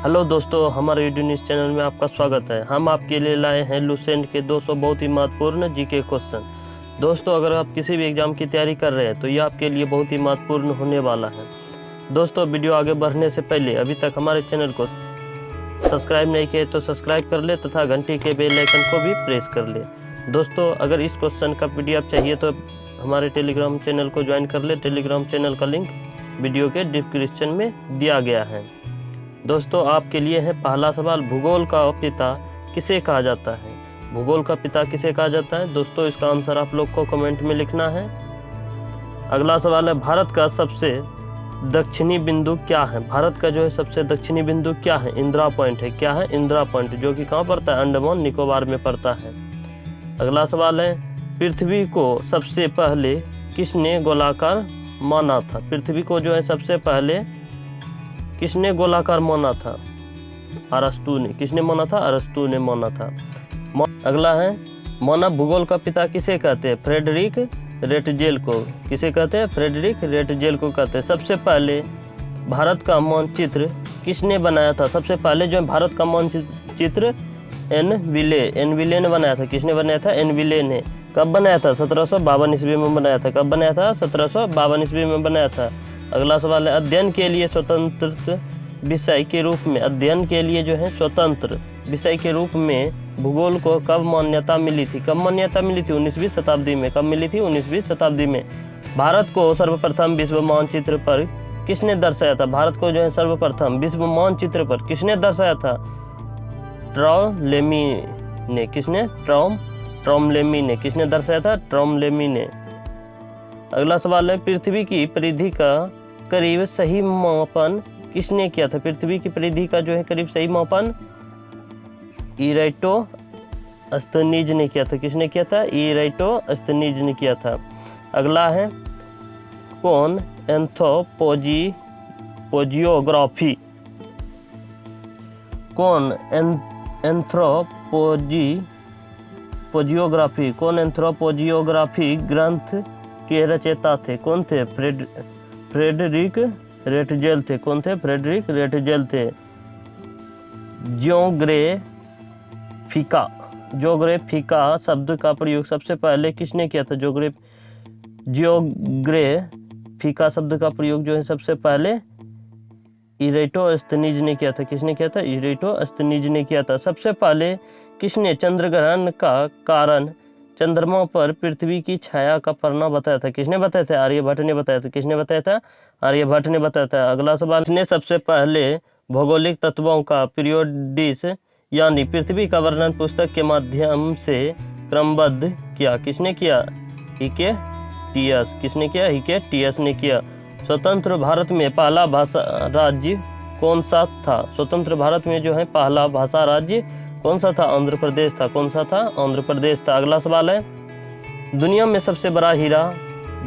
Hello दोस्तों, हमारे YouTube news channel में आपका स्वागत है। हम आपके लिए लाए हैं लुसेंट के 200 बहुत ही महत्वपूर्ण जीके क्वेश्चन। दोस्तों, अगर आप किसी भी एग्जाम की तैयारी कर रहे हैं तो ये आपके लिए बहुत ही महत्वपूर्ण होने वाला है। दोस्तों, वीडियो आगे बढ़ने से पहले अभी तक हमारे चैनल को सब्सक्राइब नहीं किए तो सब्सक्राइब कर ले तथा घंटी के बेल आइकन को भी प्रेस कर ले। दोस्तों, अगर इस क्वेश्चन का PDF चाहिए तो हमारे टेलीग्राम चैनल को ज्वाइन कर ले। टेलीग्राम चैनल का लिंक वीडियो के डिस्क्रिप्शन में दिया गया है। दोस्तों, आपके लिए है पहला सवाल, भूगोल का पिता किसे कहा जाता है? भूगोल का पिता किसे कहा जाता है? दोस्तों, इसका आंसर आप लोग को कमेंट में लिखना है। अगला सवाल है, भारत का सबसे दक्षिणी बिंदु क्या है? भारत का जो है सबसे दक्षिणी बिंदु क्या है? इंदिरा पॉइंट है। क्या है? इंदिरा पॉइंट, जो कि कहाँ पड़ता है? अंडमान निकोबार में पड़ता है। अगला सवाल है, पृथ्वी को सबसे पहले किसने गोलाकार माना था? पृथ्वी को जो है सबसे पहले किसने गोलाकार माना था? अरस्तु ने। किसने माना था? अरस्तु ने माना था। अगला है, मानव भूगोल का पिता किसे कहते हैं? फ्रेडरिक रेटजेल को। किसे कहते हैं? फ्रेडरिक रेटजेल को कहते हैं। सबसे पहले भारत का मानचित्र किसने बनाया था? सबसे पहले जो है भारत का मानचित्र एनविले ने बनाया था। किसने बनाया था? एनविले ने। कब बनाया था? 1752 ईस्वी में बनाया था। कब बनाया था? 1752 ईस्वी में बनाया था। अगला सवाल है, अध्ययन के लिए स्वतंत्र विषय के रूप में, अध्ययन के लिए जो है स्वतंत्र विषय के रूप में भूगोल को कब मान्यता मिली थी? कब मान्यता मिली थी? 19वीं शताब्दी में। कब मिली थी? 19वीं शताब्दी में। भारत को सर्वप्रथम विश्व मानचित्र पर किसने दर्शाया था? भारत को जो है सर्वप्रथम विश्व मानचित्र पर किसने दर्शाया था? ट्रॉलेमी ने। किसने? ट्रॉमलेमी ने। किसने दर्शाया था? ट्रॉमलेमी ने। अगला सवाल है, पृथ्वी की परिधि का करीब सही मापन किसने किया था? पृथ्वी की परिधि का जो है करीब सही मापन इराटोस्थनीज ने किया था। किसने किया था? इराटोस्थनीज ने किया था। अगला है, कौन एंथ्रोपोजियोग्राफी कौन एंथ्रोपोजियोग्राफी ग्रंथ के रचयिता थे? कौन थे? फ्रेडरिक रेटजेल थे। कौन थे? फ्रेडरिक रेटजेल थे। ज्योग्राफिका शब्द का प्रयोग सबसे पहले किसने किया था? ज्योग्राफिका शब्द का प्रयोग जो है सबसे पहले इराटोस्थनीज ने किया था। किसने किया था? इराटोस्थनीज ने किया था। सबसे पहले किसने चंद्रग्रहण का कारण चंद्रमा पर पृथ्वी की छाया का पड़ना बताया था? किसने बताया था? आर्यभट्ट ने बताया था। किसने बताया था? आर्यभट्ट ने बताया था। अगला सवाल, किसने सबसे पहले भौगोलिक तत्वों का पीरियोडिस यानी पृथ्वी का वर्णन पुस्तक के माध्यम से क्रमबद्ध किया? किसने किया? हिकेटियस। किसने किया? हिकेटियस ने किया। स्वतंत्र भारत में पहला भाषा राज्य कौन सा था? स्वतंत्र भारत में जो है पहला भाषा राज्य कौन सा था? आंध्र प्रदेश था। कौन सा था? आंध्र प्रदेश था। अगला सवाल है, दुनिया में सबसे बड़ा हीरा,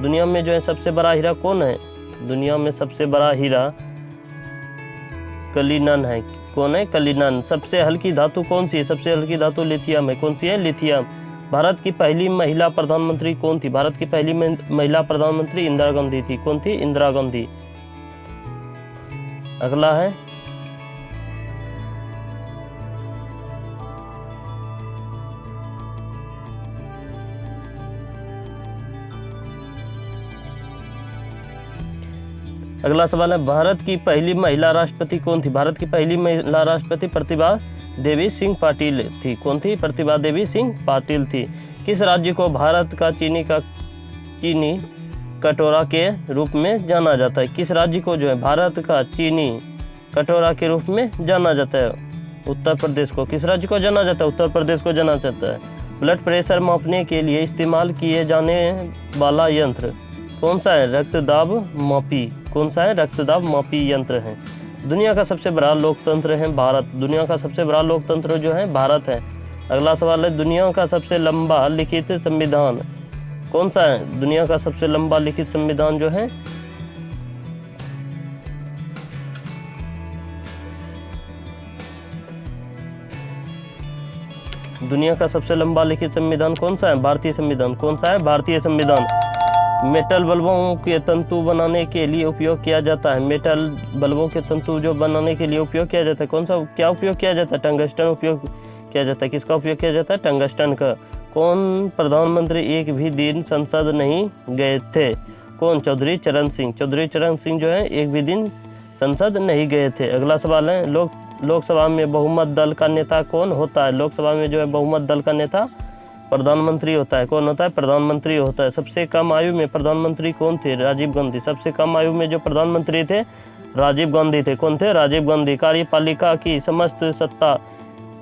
दुनिया में जो है सबसे बड़ा हीरा कौन है? दुनिया में सबसे बड़ा हीरा कलिनन है। कौन है? कलिनन। सबसे हल्की धातु कौन सी है? सबसे हल्की धातु लिथियम है। कौन सी है? लिथियम। भारत की पहली महिला प्रधानमंत्री कौन थी? भारत की पहली महिला प्रधानमंत्री इंदिरा गांधी थी। कौन थी? इंदिरा गांधी। अगला है, अगला सवाल है, भारत की पहली महिला राष्ट्रपति कौन थी? भारत की पहली महिला राष्ट्रपति प्रतिभा देवी सिंह पाटिल थी। कौन थी? प्रतिभा देवी सिंह पाटिल थी। किस राज्य को भारत का चीनी कटोरा के रूप में जाना जाता है? किस राज्य को जो है भारत का चीनी कटोरा के रूप में जाना जाता है? उत्तर प्रदेश को। किस राज्य को जाना जाता है? उत्तर प्रदेश को जाना जाता है। ब्लड प्रेशर मापने के लिए इस्तेमाल किए जाने वाला यंत्र कौन सा है? रक्तदाब मापी। कौन सा है? रक्तदाब मापी यंत्र है। दुनिया का सबसे बड़ा लोकतंत्र है भारत। दुनिया का सबसे बड़ा लोकतंत्र जो है भारत है। अगला सवाल है, दुनिया का सबसे लंबा लिखित संविधान कौन सा है? दुनिया का सबसे लंबा लिखित संविधान जो है दुनिया का सबसे लंबा लिखित संविधान कौन सा है? भारतीय संविधान। कौन सा है? भारतीय संविधान। मेटल बल्बों के तंतु बनाने के लिए उपयोग किया जाता है। मेटल बल्बों के तंतु जो बनाने के लिए उपयोग किया जाता है, कौन सा क्या उपयोग किया जाता है? टंगस्टन उपयोग किया जाता है। किसका उपयोग किया जाता है? टंगस्टन का। कौन प्रधानमंत्री एक भी दिन संसद नहीं गए थे? कौन? चौधरी चरण सिंह। चौधरी चरण सिंह जो है एक भी दिन संसद नहीं गए थे। अगला सवाल है, लोकसभा में बहुमत दल का नेता कौन होता है? लोकसभा में जो है बहुमत दल का नेता प्रधानमंत्री होता है। कौन होता है? प्रधानमंत्री होता है। सबसे कम आयु में प्रधानमंत्री कौन थे? राजीव गांधी। सबसे कम आयु में जो प्रधानमंत्री थे राजीव गांधी थे। कौन थे? राजीव गांधी। कार्यपालिका की समस्त सत्ता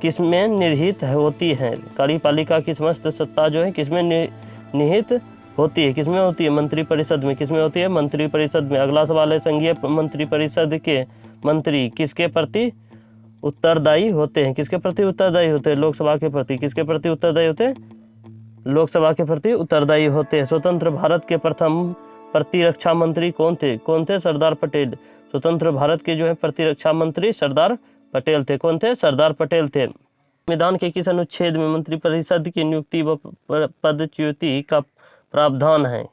किसमें निहित होती है? कार्यपालिका की समस्त सत्ता जो है किसमें निहित होती है? किसमें होती है? मंत्रिपरिषद में। किसमें होती है? मंत्रिपरिषद में। अगला सवाल है, संघीय मंत्रिपरिषद के मंत्री किसके प्रति उत्तरदायी होते हैं? किसके प्रति उत्तरदायी होते हैं? लोकसभा के प्रति। किसके प्रति उत्तरदायी होते हैं? लोकसभा के प्रति उत्तरदायी होते हैं। स्वतंत्र भारत के प्रथम प्रतिरक्षा मंत्री कौन थे? कौन थे? सरदार पटेल। स्वतंत्र भारत के जो है प्रतिरक्षा मंत्री सरदार पटेल थे। कौन थे? सरदार पटेल थे। संविधान के किस अनुच्छेद में मंत्रिपरिषद की नियुक्ति व पदच्युति का प्रावधान है?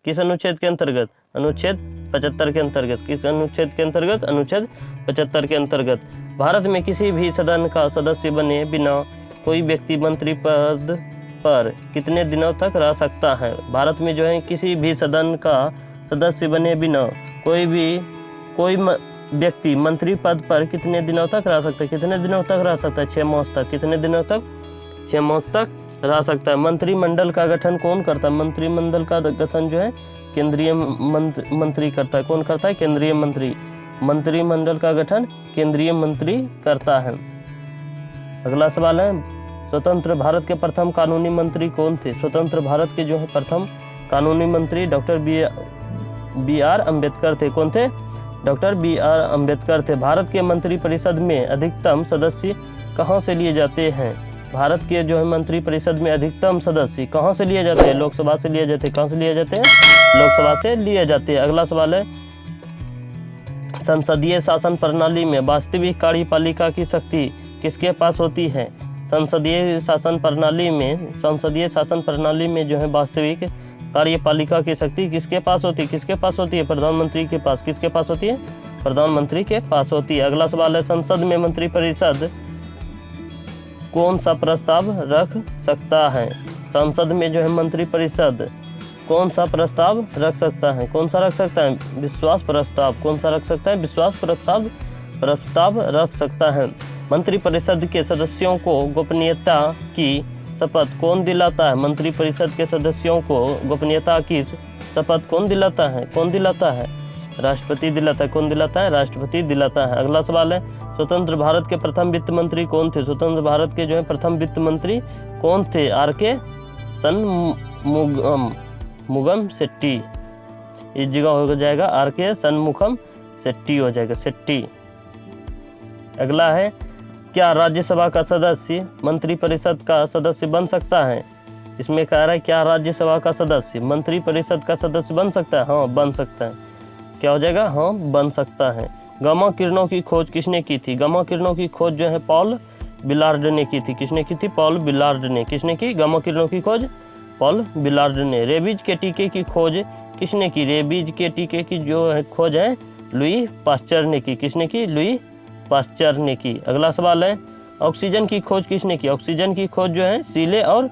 किस अनुच्छेद के अंतर्गत? अनुच्छेद 75 के अंतर्गत। किस अनुच्छेद के अंतर्गत? अनुच्छेद 75 के अंतर्गत। भारत में किसी भी सदन का सदस्य बने बिना कोई व्यक्ति मंत्री पद पर कितने दिनों तक रह सकता है? भारत में जो है किसी भी सदन का सदस्य बने बिना कोई व्यक्ति मंत्री पद पर कितने दिनों तक रह सकता है? कितने दिनों तक रह सकता है? 6 मास तक। कितने दिनों तक? 6 मास तक रह सकता है। मंत्रिमंडल का गठन कौन करता है? मंत्रिमंडल का गठन जो है केंद्रीय मंत्री करता है। कौन करता है? केंद्रीय मंत्री। मंत्रिमंडल का गठन केंद्रीय मंत्री करता है। अगला सवाल है, स्वतंत्र भारत के प्रथम कानूनी मंत्री कौन थे? स्वतंत्र भारत के जो है प्रथम कानूनी मंत्री डॉक्टर बी आर अम्बेडकर थे। कौन थे? डॉक्टर बी आर अम्बेडकर थे। भारत के मंत्रिपरिषद में अधिकतम सदस्य कहाँ से लिए जाते हैं? भारत के जो है मंत्रिपरिषद में अधिकतम सदस्य कहाँ से लिए जाते हैं? लोकसभा से लिए जाते हैं। कहाँ से लिए जाते हैं? लोकसभा से लिए जाते हैं। अगला सवाल है, संसदीय शासन प्रणाली में वास्तविक कार्यपालिका की शक्ति किसके पास होती है? संसदीय शासन प्रणाली में जो है वास्तविक कार्यपालिका की शक्ति किसके पास होती है? किसके पास होती है? प्रधानमंत्री के पास। किसके पास होती है? प्रधानमंत्री के पास होती है। अगला सवाल है, संसद में मंत्रिपरिषद कौन सा प्रस्ताव रख सकता है? संसद में जो है मंत्रिपरिषद कौन सा प्रस्ताव रख सकता है? कौन सा रख सकता है? विश्वास प्रस्ताव। कौन सा रख सकता है? विश्वास प्रस्ताव रख सकता है। मंत्रिपरिषद के सदस्यों को गोपनीयता की शपथ कौन दिलाता है? मंत्रिपरिषद के सदस्यों को गोपनीयता की शपथ कौन दिलाता है? कौन दिलाता है? राष्ट्रपति दिलाता है। कौन दिलाता है? राष्ट्रपति दिलाता है। अगला सवाल है, स्वतंत्र भारत के प्रथम वित्त मंत्री कौन थे? स्वतंत्र भारत के जो है प्रथम वित्त मंत्री कौन थे? आर.के. शनमुगम शेट्टी। इस जगह हो जाएगा आर.के. शनमुगम शेट्टी हो जाएगा, शेट्टी। अगला है, क्या राज्यसभा का सदस्य मंत्रिपरिषद का सदस्य बन सकता है? इसमें कह रहा है क्या राज्यसभा का सदस्य मंत्रिपरिषद का सदस्य बन सकता है? हाँ, बन सकता है। क्या हो जाएगा? हाँ, बन सकता है। गामा किरणों की खोज किसने की थी? गामा किरणों की खोज जो है पॉल बिलार्ड ने की थी। किसने की थी? पॉल बिलार्ड ने। किसने की? गामा किरणों की खोज पॉल बिलार्ड ने। रेबीज के टीके की खोज किसने की? रेबीज के टीके की जो है खोज है लुई पास्चर ने की। किसने की? लुई पास्चर ने की। अगला सवाल है, ऑक्सीजन की खोज किसने की? ऑक्सीजन की खोज जो है सीले और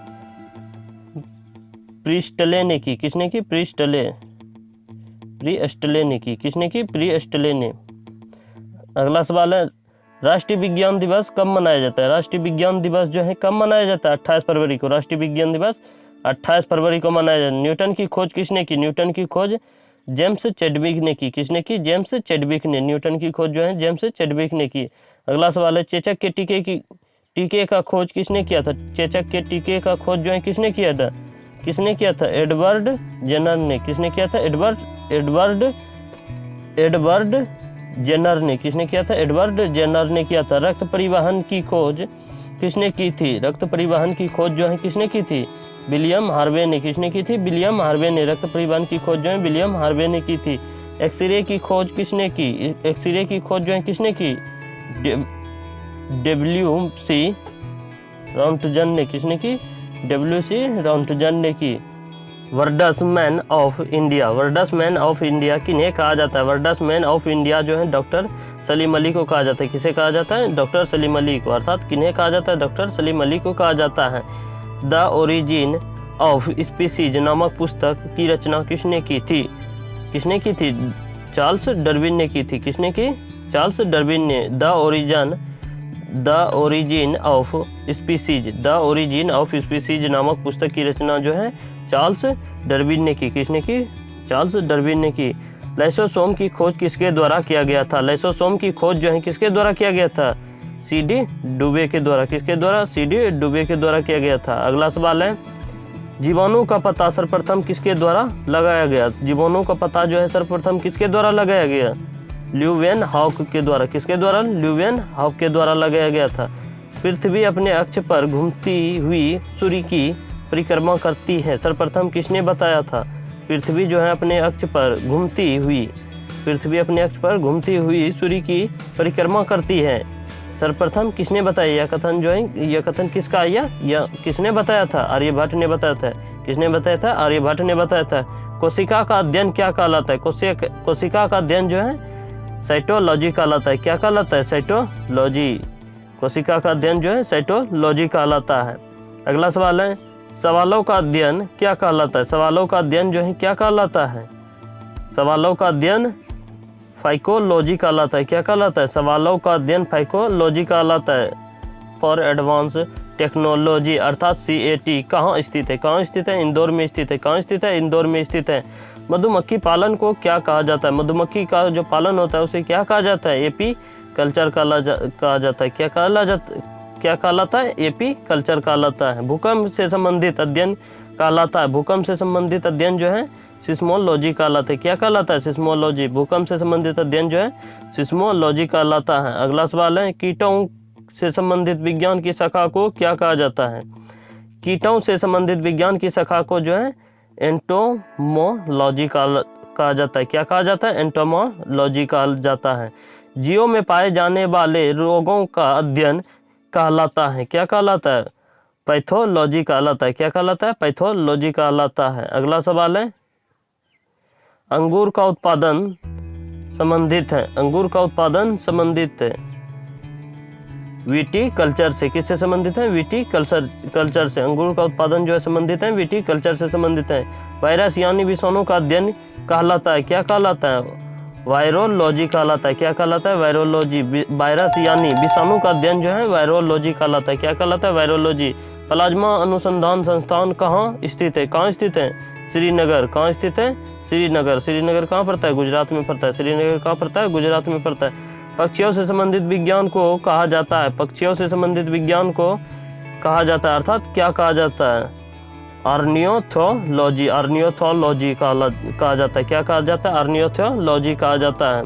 प्रीस्टले ने की। किसने की? प्रीस्टले ने की। किसने की? प्रीस्टले ने। अगला सवाल है, राष्ट्रीय विज्ञान दिवस कब मनाया जाता है? राष्ट्रीय विज्ञान दिवस जो है कब मनाया जाता है? 28 फरवरी को। राष्ट्रीय विज्ञान दिवस 28 फरवरी को मनाया जाता है। न्यूटन की खोज किसने की? न्यूटन की खोज जेम्स चैडविक ने की। किसने की? जेम्स चैडविक ने। न्यूटन की खोज जो है जेम्स चैडविक ने की। अगला सवाल है, चेचक के टीके का खोज किसने किया था? चेचक के टीके का खोज जो है किसने किया था? किसने किया था? एडवर्ड जेनर ने। किसने किया था? एडवर्ड जेनर ने। किसने किया था? एडवर्ड जेनर ने किया था। रक्त परिवहन की खोज किसने की थी? रक्त परिवहन की खोज जो है किसने की थी? विलियम हार्वे ने। किसने की थी? विलियम हार्वे ने। रक्त परिवहन की खोज जो है विलियम हार्वे ने की थी। एक्सरे की खोज किसने की? एक्सरे की खोज जो है किसने की? डब्ल्यू.सी. रॉन्टजन ने। किसने की? डब्ल्यू.सी. रॉन्टजन ने की। Words man of India. Words man of India किन्हें कहा जाता है? वर्डस मैन ऑफ इंडिया जो है डॉक्टर सलीम अली को कहा जाता है। किसे कहा जाता है? डॉक्टर सलीम अली को। अर्थात किन्हें कहा जाता है? डॉक्टर सलीम अली को कहा जाता है। द ओरिजिन ऑफ स्पीसीज नामक पुस्तक की रचना किसने की थी? किसने की थी? चार्ल्स डार्विन ने की थी। किसने की? चार्ल्स डार्विन ने। The origin of species, the origin of species नामक पुस्तक की रचना जो है चार्ल्स डार्विन ने की। किसने की? चार्ल्स डार्विन ने की। लाइसोसोम की खोज किसके द्वारा किया गया था? लाइसोसोम की खोज जो है किसके द्वारा किया गया था? सीडी डुबे के द्वारा। किसके द्वारा? सीडी डुबे के द्वारा किया गया था। अगला सवाल है, जीवाणु का पता सर्वप्रथम किसके द्वारा लगाया गया? जीवाणु का पता जो है सर्वप्रथम किसके द्वारा लगाया गया? ल्यूवेन हॉक के द्वारा। किसके द्वारा? ल्यूवेन हॉक के द्वारा लगाया गया था। पृथ्वी अपने अक्ष पर घूमती हुई सूर्य की परिक्रमा करती है, सर्वप्रथम किसने बताया था? पृथ्वी जो है अपने अक्ष पर घूमती हुई, पृथ्वी अपने अक्ष पर घूमती हुई सूर्य की परिक्रमा करती है, सर्वप्रथम किसने बताया? यह कथन जो है, यह कथन किसका आया? यह किसने बताया था? आर्यभट्ट ने बताया था। किसने बताया था? आर्यभट्ट ने बताया था। कोशिका का अध्ययन क्या कहलाता है? कोशिका का अध्ययन जो है साइटोलॉजी कहलाता है। क्या कहलाता है? साइटोलॉजी। कोशिका का अध्ययन जो है साइटोलॉजी कहलाता है। अगला सवाल है, सवालों का अध्ययन क्या कहलाता है? सवालों का अध्ययन जो है क्या कहलाता है? सवालों का अध्ययन फाइकोलॉजी कहलाता है। क्या कहलाता है? सवालों का अध्ययन फाइकोलॉजी कहलाता है। फॉर एडवांस टेक्नोलॉजी अर्थात CAT कहाँ स्थित है? कहाँ स्थित है? इंदौर में स्थित है। कहाँ स्थित है? इंदौर में स्थित है। मधुमक्खी पालन को क्या कहा जाता है? मधुमक्खी का जो पालन होता है उसे क्या कहा जाता है? AP कल्चर कहा जाता है। क्या कहलाता है? AP कल्चर कहलाता है। भूकंप से संबंधित अध्ययन कहलाता है। भूकंप से संबंधित अध्ययन जो है सिस्मोलॉजी कहलाता है। क्या कहलाता है? सिस्मोलॉजी। भूकंप से संबंधित अध्ययन जो है सिस्मोलॉजी कहलाता है। अगला सवाल है, कीटों से संबंधित विज्ञान की शाखा को क्या कहा जाता है? कीटों से संबंधित विज्ञान की शाखा को जो है एंटोमोलॉजी कहा जाता है। क्या कहा जाता है? एंटोमोलॉजी कहा जाता है। जीवों में पाए जाने वाले रोगों का अध्ययन कहलाता है। क्या कहलाता है? पैथोलॉजी कहलाता है। क्या कहलाता है? पैथोलॉजी कहलाता है। अगला सवाल है, अंगूर का उत्पादन संबंधित है। अंगूर का उत्पादन संबंधित है विटी-कल्चर से। किससे संबंधित है? विटी-कल्चर से। अंगूर का उत्पादन जो है संबंधित है विटी-कल्चर से संबंधित है। वायरस यानी विषाणु का अध्ययन कहलाता है। क्या कहलाता है? वायरोलॉजी कहलाता है। क्या कहलाता है? वायरोलॉजी। वायरस यानी विषाणु का अध्ययन जो है वायरोलॉजी कहलाता है। क्या कहलाता है? वायरोलॉजी। प्लाज्मा अनुसंधान संस्थान कहाँ स्थित है? कहाँ स्थित है? श्रीनगर। कहाँ स्थित है? श्रीनगर। श्रीनगर कहाँ पड़ता है? गुजरात में पड़ता है। श्रीनगर कहाँ पड़ता है? गुजरात में पड़ता है। पक्षियों से संबंधित विज्ञान को कहा जाता है। पक्षियों से संबंधित विज्ञान को कहा जाता है अर्थात क्या कहा जाता है? ऑर्नियोथोलॉजी। ऑर्नियोथोलॉजी कहा जाता है। क्या कहा जाता है? ऑर्नियोथोलॉजी कहा जाता है।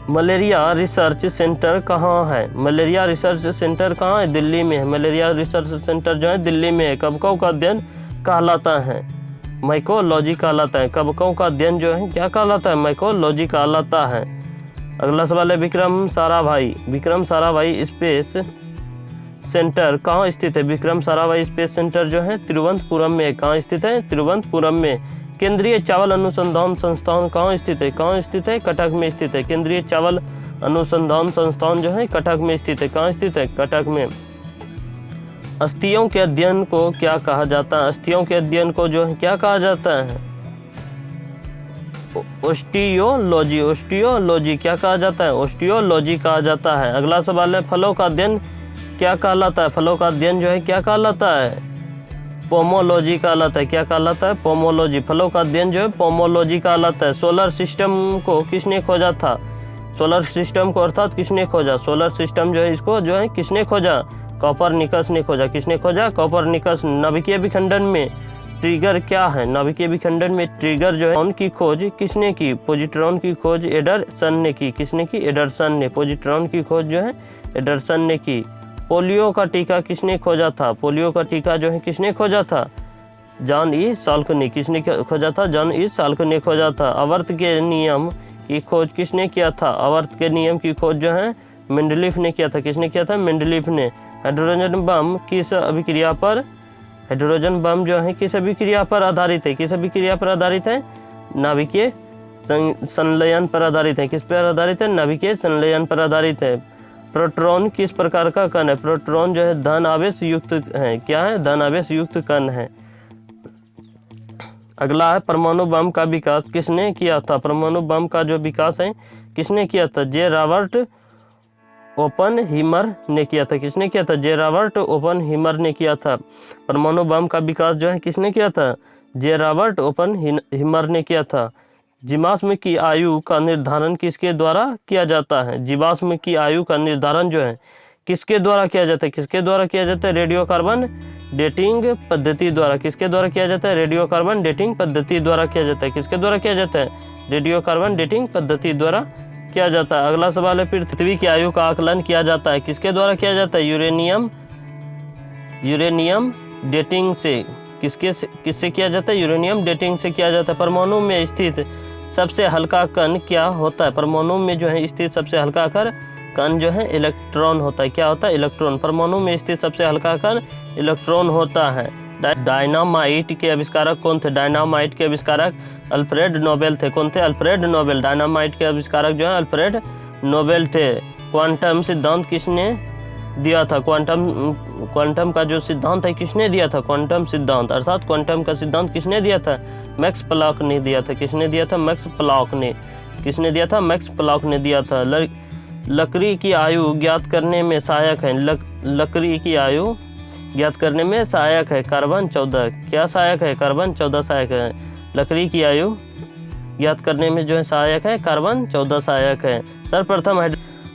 मलेरिया रिसर्च सेंटर कहाँ है? मलेरिया रिसर्च सेंटर कहाँ है? दिल्ली में है। मलेरिया रिसर्च सेंटर जो है दिल्ली में है। कवकों का अध्ययन कहलाता है माइकोलॉजी कहलाता है। कवकों का अध्ययन जो है क्या कहलाता है? माइकोलॉजी कहलाता है। अगला सवाल है, विक्रम साराभाई स्पेस सेंटर कहाँ स्थित है? विक्रम साराभाई स्पेस सेंटर जो है तिरुवनंतपुरम में। कहाँ स्थित है? तिरुवनंतपुरम में। केंद्रीय चावल अनुसंधान संस्थान कहाँ स्थित है? कहाँ स्थित है? कटक में स्थित है। केंद्रीय चावल अनुसंधान संस्थान जो है कटक में स्थित है। कहाँ स्थित है? कटक में। अस्थियों के अध्ययन को क्या कहा जाता है? अस्थियों के अध्ययन को जो है क्या कहा जाता है? ओस्टियोलॉजी। ओस्टियोलॉजी क्या कहा जाता है? ओस्टियोलॉजी कहा जाता है। अगला सवाल है, फलों का अध्ययन क्या कहलाता है? फलों का अध्ययन जो है क्या कहलाता है? पोमोलॉजी कहलाता है। क्या कहलाता है? पोमोलॉजी। फलों का अध्ययन जो है पोमोलॉजी कहलाता है। सोलर सिस्टम को किसने खोजा था? सोलर सिस्टम को अर्थात किसने खोजा? सोलर सिस्टम जो है इसको जो है किसने खोजा? कोपरनिकस ने खोजा। किसने खोजा? कोपरनिकस। नाभिकीय विखंडन में ट्रिगर क्या है? नाभिकीय विखंडन में ट्रिगर जो है उनकी खोज किसने की? पॉजिट्रॉन की खोज एंडरसन ने की। किसने की? एंडरसन ने। पॉजिट्रॉन की खोज जो है एंडरसन ने की। पोलियो का टीका किसने खोजा था? पोलियो का टीका जो है किसने खोजा था? जॉन ई साल्क ने। किसने खोजा था? जॉन ई साल्क ने खोजा था। आवर्त के नियम की खोज किसने किया था? आवर्त के नियम की खोज जो है मेंडलीफ ने किया था। किसने किया था? मेंडलीफ ने। हाइड्रोजन बम किस अभिक्रिया पर हाइड्रोजन बम जो है किस अभिक्रिया पर आधारित है? किस अभिक्रिया पर आधारित है? नाभिकीय संलयन पर आधारित है। किस पर आधारित है? नाभिकीय संलयन पर आधारित है। प्रोटॉन किस प्रकार का कण है? प्रोटॉन जो है धन आवेश युक्त है। क्या है? धन आवेश युक्त कण है। अगला है परमाणु बम का विकास किसने किया था? परमाणु बम का जो विकास है किसने किया था? जे रॉबर्ट ओपनहीमर ने किया था। किसने किया था? जे रॉबर्ट ओपनहीमर ने किया था। परमाणु बम का विकास जो है किसने किया था? जे रॉबर्ट ओपनहीमर ने किया था। जीवाश्म की आयु का निर्धारण किसके द्वारा किया जाता है? जीवाश्म की आयु का निर्धारण जो है किसके द्वारा किया जाता है? किसके द्वारा किया जाता है? रेडियो कार्बन डेटिंग पद्धति द्वारा। किसके द्वारा किया जाता है? रेडियो कार्बन डेटिंग पद्धति द्वारा किया जाता है। किसके द्वारा किया जाता है? रेडियो कार्बन डेटिंग पद्धति द्वारा किया जाता है। अगला सवाल है पृथ्वी की आयु का आकलन किया जाता है किसके द्वारा किया जाता है? यूरेनियम डेटिंग से। किससे किया जाता है? यूरेनियम डेटिंग से किया जाता है। परमाणु में स्थित सबसे हल्का कण क्या होता है? परमाणु में जो है स्थित सबसे हल्का कण जो है इलेक्ट्रॉन होता है। क्या होता है? इलेक्ट्रॉन। परमाणु में स्थित सबसे हल्का कण इलेक्ट्रॉन होता है। डायनामाइट के आविष्कारक कौन थे? डायनामाइट के आविष्कारक अल्फ्रेड नोबेल थे। कौन थे? Alfred Nobel. डायनामाइट के आविष्कारक जो है अल्फ्रेड नोबेल थे। क्वांटम सिद्धांत किसने दिया था? क्वांटम का जो सिद्धांत है किसने दिया था? क्वांटम सिद्धांत अर्थात क्वांटम का सिद्धांत किसने दिया था? मैक्स प्लॉक ने दिया था। किसने दिया था? मैक्स प्लॉक ने। किसने दिया था? मैक्स प्लॉक ने दिया था। लकड़ी की आयु ज्ञात करने में सहायक है। लकड़ी की आयु ज्ञात करने में सहायक है कार्बन 14। क्या सहायक है? कार्बन 14 सहायक है। लकड़ी की आयु ज्ञात करने में जो है सहायक है कार्बन 14 सहायक है।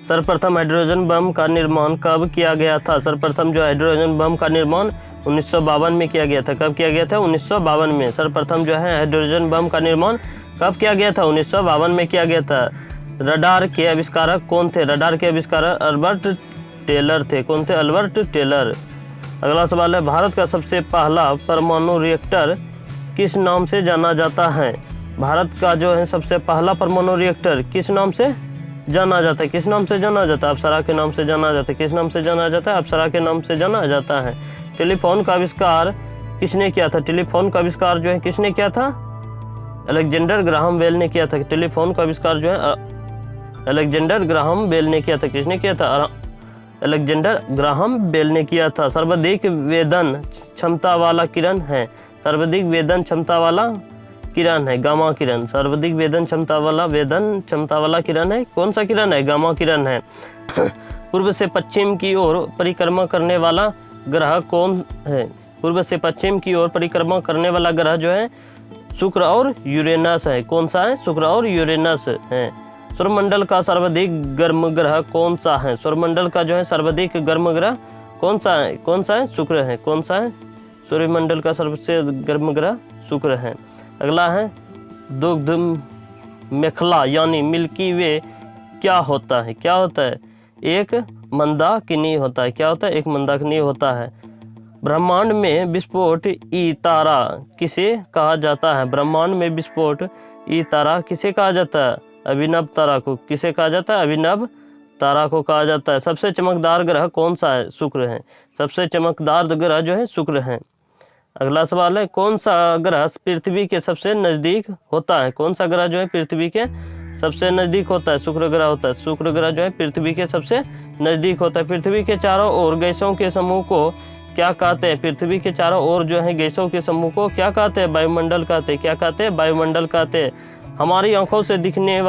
सर्वप्रथम हाइड्रोजन बम का निर्माण कब किया गया था? सर्वप्रथम जो हाइड्रोजन बम का निर्माण 1952 में किया गया था। कब किया गया था? 1952 में। सर्वप्रथम जो है हाइड्रोजन बम का निर्माण कब किया गया था? 1952 में किया गया था। रडार के आविष्कारक कौन थे? रडार के आविष्कारक अल्बर्ट टेलर थे। कौन थे? Albert Taylor. अगला सवाल है भारत का सबसे पहला परमाणु रिएक्टर किस नाम से जाना जाता है? भारत का जो है सबसे पहला परमाणु रिएक्टर किस नाम से जाना जाता है? किस नाम से जाना जाता है? अप्सरा के नाम से जाना जाता है। किस नाम से जाना जाता है? अप्सरा के नाम से जाना जाता है। टेलीफोन का आविष्कार किसने किया था? टेलीफोन का आविष्कार जो है किसने किया था? अलेक्जेंडर ग्राहम बेल ने किया था। टेलीफोन का आविष्कार जो है अलेक्जेंडर ग्राहम बेल ने किया था। किसने किया था? अलेक्जेंडर ग्राहम बेल ने किया था। सर्वाधिक वेदन क्षमता वाला किरण है। सर्वाधिक वेदन क्षमता वाला किरण है गामा किरण। सर्वाधिक वेदन क्षमता वाला किरण है। कौन सा किरण है? गामा किरण है। पूर्व से पश्चिम की ओर परिक्रमा करने वाला ग्रह कौन है? पूर्व से पश्चिम की ओर परिक्रमा करने वाला ग्रह जो है शुक्र और यूरेनस है। कौन सा है? शुक्र और यूरेनस है। सौरमंडल का सर्वाधिक गर्म ग्रह कौन सा है? सौरमंडल का जो है सर्वाधिक गर्म ग्रह कौन सा है? कौन सा है? शुक्र है। कौन सा है? सूर्यमंडल का सबसे गर्म ग्रह शुक्र है। अगला है दुग्ध मेखला यानी मिल्की वे क्या होता है? क्या होता है? एक मंदाकिनी होता है। क्या होता है? एक मंदाकिनी होता है। ब्रह्मांड में विस्फोट ई तारा किसे कहा जाता है? ब्रह्मांड में विस्फोट ई तारा किसे कहा जाता है? अभिनव तारा को। किसे कहा जाता है? अभिनव तारा को कहा जाता है। सबसे चमकदार ग्रह कौन सा है? शुक्र है। सबसे चमकदार ग्रह जो है शुक्र है। अगला सवाल है कौन सा ग्रह पृथ्वी के सबसे नजदीक होता है? कौन सा ग्रह जो है पृथ्वी के सबसे नजदीक होता है? शुक्र ग्रह होता है। शुक्र ग्रह जो है पृथ्वी के सबसे नजदीक होता है। पृथ्वी के चारों ओर गैसों के समूह को क्या कहते हैं? पृथ्वी के चारों ओर जो है गैसों के समूह को क्या कहते हैं? वायुमंडल कहते हैं। क्या कहते हैं? वायुमंडल कहते हैं। हमारी आंखों से दिखने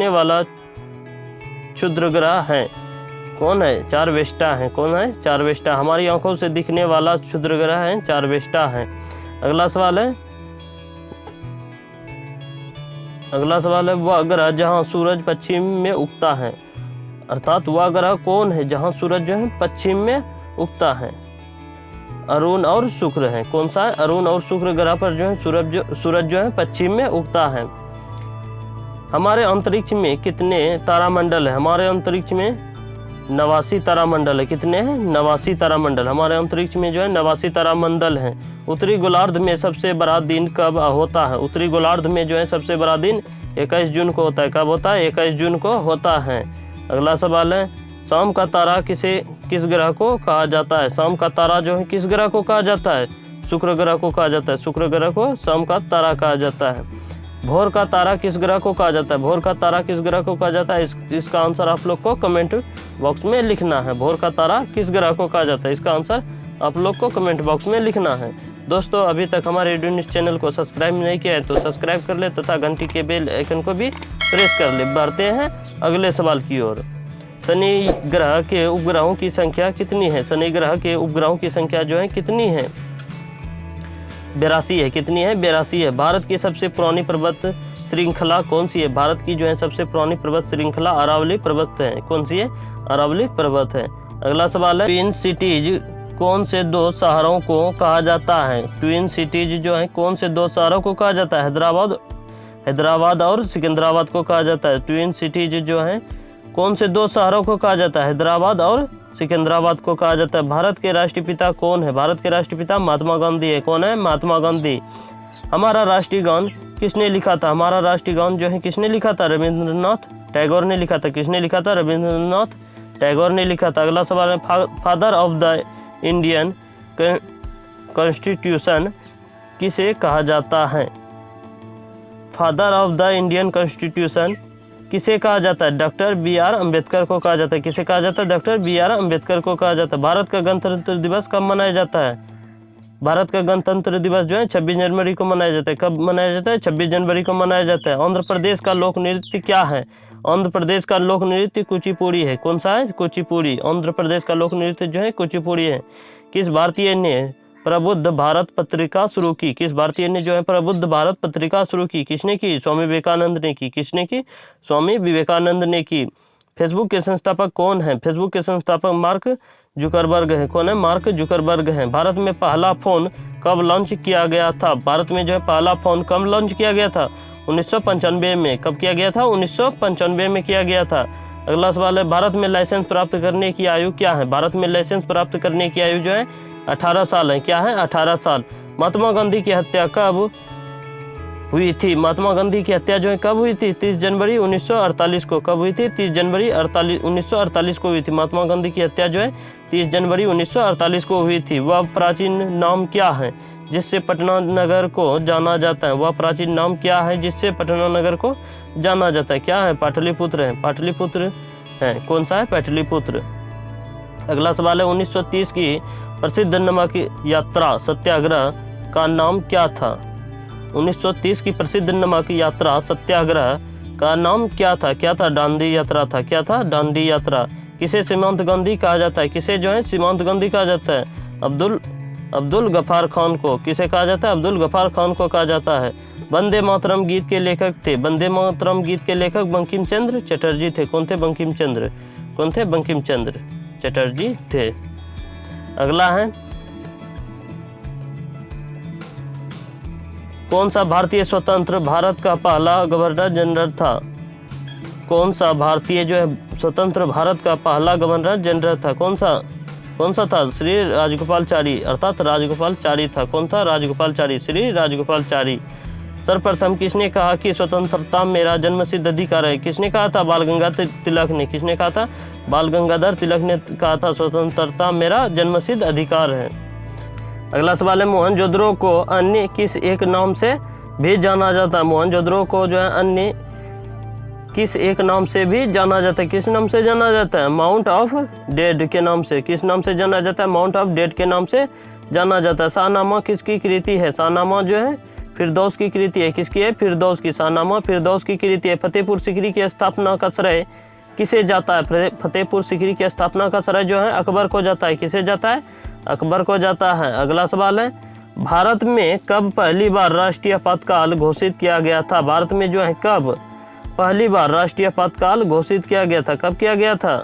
वाला क्षुद्र ग्रह है। कौन है? चारवेष्टा है। कौन है? चारवेष्टा। हमारी आंखों से दिखने वाला क्षुद्र ग्रह है चारवेष्टा है। अगला सवाल है वह ग्रह जहां सूरज पश्चिम में उगता है। अर्थात वह ग्रह कौन है जहां सूरज जो है पश्चिम में उगता है? अरुण और शुक्र है। कौन सा है? अरुण और शुक्र ग्रह पर जो है सूरज जो है पश्चिम में उगता है। हमारे अंतरिक्ष में कितने तारामंडल है? हमारे अंतरिक्ष में 89 तारामंडल है। कितने हैं? 89 तारामंडल। हमारे अंतरिक्ष में जो है 89 तारामंडल हैं। उत्तरी गोलार्ध में सबसे बड़ा दिन कब होता है? उत्तरी गोलार्ध में जो है सबसे बड़ा दिन 21 जून को होता है। कब होता है? 21 जून को होता है। अगला सवाल है शाम का तारा किस ग्रह को कहा जाता है? शाम का तारा जो है किस ग्रह को कहा जाता है? शुक्र ग्रह को कहा जाता है। शुक्र ग्रह को शाम का तारा कहा जाता है। भोर का तारा किस ग्रह को कहा जाता है? भोर का तारा किस ग्रह को कहा जाता है? इसका आंसर आप लोग को कमेंट बॉक्स में लिखना है। भोर का तारा किस ग्रह को कहा जाता है? इसका आंसर आप लोग को कमेंट बॉक्स में लिखना है। दोस्तों, अभी तक हमारे रेडियो न्यूज़ चैनल को सब्सक्राइब नहीं किया है तो सब्सक्राइब कर ले तथा घंटी के बेल आइकन को भी प्रेस कर ले। बढ़ते हैं अगले सवाल की ओर। शनि ग्रह के उपग्रहों की संख्या कितनी है? शनि ग्रह के उपग्रहों की संख्या जो है कितनी है? 82 है। कितनी है? 82 है। भारत की सबसे पुरानी पर्वत श्रृंखला कौन सी है? भारत की जो है सबसे पुरानी पर्वत श्रृंखला अरावली पर्वत है। कौन सी है? अरावली पर्वत है। अगला सवाल है, ट्विन सिटीज कौन से दो शहरों को कहा जाता है? ट्विन सिटीज जो है कौन से दो शहरों को कहा जाता है? हैदराबाद और सिकंदराबाद को कहा जाता है। ट्विन सिटीज जो है कौन से दो शहरों को कहा जाता है? हैदराबाद और सिकंदराबाद को कहा जाता है। भारत के राष्ट्रपिता कौन है? भारत के राष्ट्रपिता महात्मा गांधी है। कौन है? महात्मा गांधी। हमारा राष्ट्रीय गान किसने लिखा था? हमारा राष्ट्रीय गान जो है किसने लिखा था? रविंद्रनाथ टैगोर ने लिखा था। किसने लिखा था? रविंद्रनाथ टैगोर ने लिखा था। अगला सवाल है, father of the Indian constitution किसे कहा जाता है? Father of the Indian constitution किसे कहा जाता है? Doctor B R. अम्बेडकर को कहा जाता है। किसे कहा जाता है? Doctor B R. अम्बेडकर को कहा जाता है। भारत का गणतंत्र दिवस कब मनाया जाता है? भारत का गणतंत्र दिवस जो है 26 जनवरी को मनाया जाता है। कब मनाया जाता है? 26 जनवरी को मनाया जाता है। आंध्र प्रदेश का लोक नृत्य क्या है? आंध्र प्रदेश का लोक नृत्य कुचिपुड़ी है। कौन सा है? कुचिपुड़ी। आंध्र प्रदेश का लोक नृत्य जो है कुचिपुड़ी है। किस भारतीय ने प्रबुद्ध भारत पत्रिका शुरू की? किस भारतीय ने जो है प्रबुद्ध भारत पत्रिका शुरू की? किसने की? स्वामी विवेकानंद ने की। किसने की? स्वामी विवेकानंद ने की। फेसबुक के संस्थापक कौन है? फेसबुक के संस्थापक मार्क जुकरबर्ग है। कौन है? मार्क जुकरबर्ग है। भारत में पहला फोन कब लॉन्च किया गया था? भारत में जो है पहला फोन कब लॉन्च किया गया था? 1995 में। कब किया गया था? 1995 में किया गया था। अगला सवाल है, भारत में लाइसेंस प्राप्त करने की आयु क्या है? भारत में लाइसेंस प्राप्त करने की आयु जो है 18 साल है। क्या है? 18 साल। महात्मा गांधी की हत्या कब हुई थी? महात्मा गांधी की हत्या जो है कब हुई थी? 30 जनवरी 1948 को। कब हुई थी? 30 जनवरी 1948 को हुई थी। महात्मा गांधी की हत्या जो है 30 जनवरी 1948 को हुई थी। वह प्राचीन नाम क्या है जिससे पटना नगर को जाना जाता है? वह प्राचीन नाम क्या है जिससे पटना नगर को जाना जाता है? क्या है? पाटलिपुत्र है। पाटलिपुत्र है। कौन सा है? पाटलिपुत्र। अगला सवाल है, 1930 की प्रसिद्ध नमक यात्रा सत्याग्रह का नाम क्या था? 1930 की प्रसिद्ध नमक यात्रा सत्याग्रह का नाम क्या था? क्या था? दांडी यात्रा था। क्या था? दांडी यात्रा। किसे सीमांत गांधी कहा जाता है? किसे जो है सीमांत गांधी कहा जाता है? अब्दुल गफ्फार खान को। किसे कहा जाता है? अब्दुल गफ्फार खान को कहा जाता है। वंदे मातरम गीत के लेखक थे? वंदे मातरम गीत के लेखक बंकिम चंद्र चटर्जी थे। कौन थे? बंकिम चंद्र। कौन थे? बंकिम चंद्र चटर्जी थे। अगला है, कौन सा भारतीय स्वतंत्र भारत का पहला गवर्नर जनरल था? कौन सा भारतीय जो है स्वतंत्र भारत का पहला गवर्नर जनरल था? कौन सा था? श्री राजगोपालचारी, अर्थात राजगोपालचारी था। कौन था? राजगोपालचारी, श्री राजगोपालचारी। सर्वप्रथम किसने कहा कि स्वतंत्रता मेरा जन्मसिद्ध अधिकार है? किसने कहा था? बाल गंगाधर तिलक ने। किसने कहा था? बाल गंगाधर तिलक ने कहा था स्वतंत्रता मेरा जन्मसिद्ध अधिकार है। अगला सवाल है, मोहनजोदड़ो को अन्य किस एक नाम से भी जाना जाता है? मोहनजोदड़ो को जो है अन्य किस एक नाम से भी जाना जाता है? किस नाम से जाना जाता है? माउंट ऑफ डेड के नाम से। किस नाम से जाना जाता है? माउंट ऑफ डेड के नाम से जाना जाता है। शाहनामा किसकी कृति है? शाहनामा जो है फिरदौस की कृति है। किसकी है? फिरदौस की। शाहनामा फिरदौस की कृति है। फतेहपुर सीकरी की स्थापना का श्रेय किसे जाता है? फतेहपुर सीकरी की स्थापना का श्रेय जो है अकबर को जाता है। किसे जाता है? अकबर को जाता है। अगला सवाल है, भारत में कब पहली बार राष्ट्रीय आपातकाल घोषित किया गया था? भारत में जो है कब पहली बार राष्ट्रीय आपातकाल घोषित किया गया था? कब किया गया था?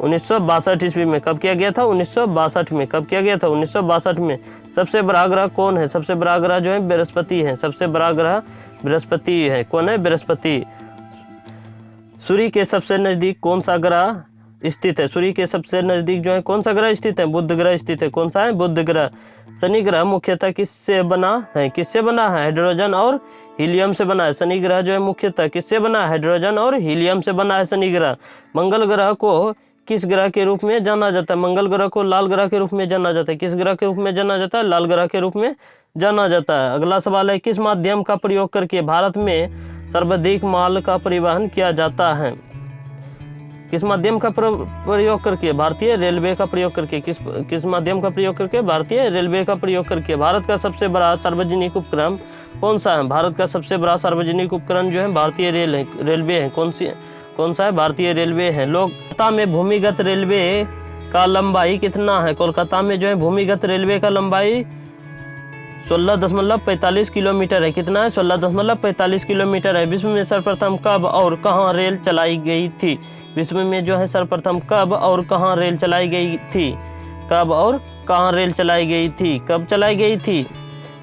1962 ईस्वी में। कब किया गया था? 1962 में। कब किया गया था? 1962 में। सबसे बड़ा ग्रह कौन है? सबसे बड़ा ग्रह जो है बृहस्पति है। सबसे बड़ा ग्रह बृहस्पति है। कौन है? बृहस्पति। सूर्य के सबसे नजदीक कौन सा ग्रह स्थित है? सूर्य के सबसे नज़दीक जो है कौन सा ग्रह स्थित है? बुध ग्रह स्थित है। कौन सा है? बुध ग्रह। शनि ग्रह मुख्यतः किससे बना है? किससे बना है? हाइड्रोजन और हीलियम से बना है। शनि ग्रह जो है मुख्यतः किससे बना है? हाइड्रोजन और हीलियम से बना है शनि ग्रह। मंगल ग्रह को किस ग्रह के रूप में जाना जाता है? मंगल ग्रह को लाल ग्रह के रूप में जाना जाता है। किस ग्रह के रूप में जाना जाता है? लाल ग्रह के रूप में जाना जाता है। अगला सवाल है, किस माध्यम का प्रयोग करके भारत में सर्वाधिक माल का परिवहन किया जाता है? किस माध्यम का प्रयोग करके? भारतीय रेलवे का प्रयोग करके। किस माध्यम का प्रयोग करके? भारतीय रेलवे का प्रयोग करके। भारत का सबसे बड़ा सार्वजनिक उपक्रम कौन सा है? भारत का सबसे बड़ा सार्वजनिक उपकरण जो है भारतीय रेलवे है। कौन सा है? भारतीय रेलवे है। कोलकाता में भूमिगत रेलवे का लंबाई कितना है? कोलकाता में जो है भूमिगत रेलवे का लंबाई 16.45 किलोमीटर है। कितना है? 16.45 किलोमीटर है। विश्व में सर्वप्रथम कब और कहाँ रेल चलाई गई थी? विश्व में जो है सर्वप्रथम कब और कहाँ रेल चलाई गई थी? कब और कहाँ रेल चलाई गई थी? कब चलाई गई थी?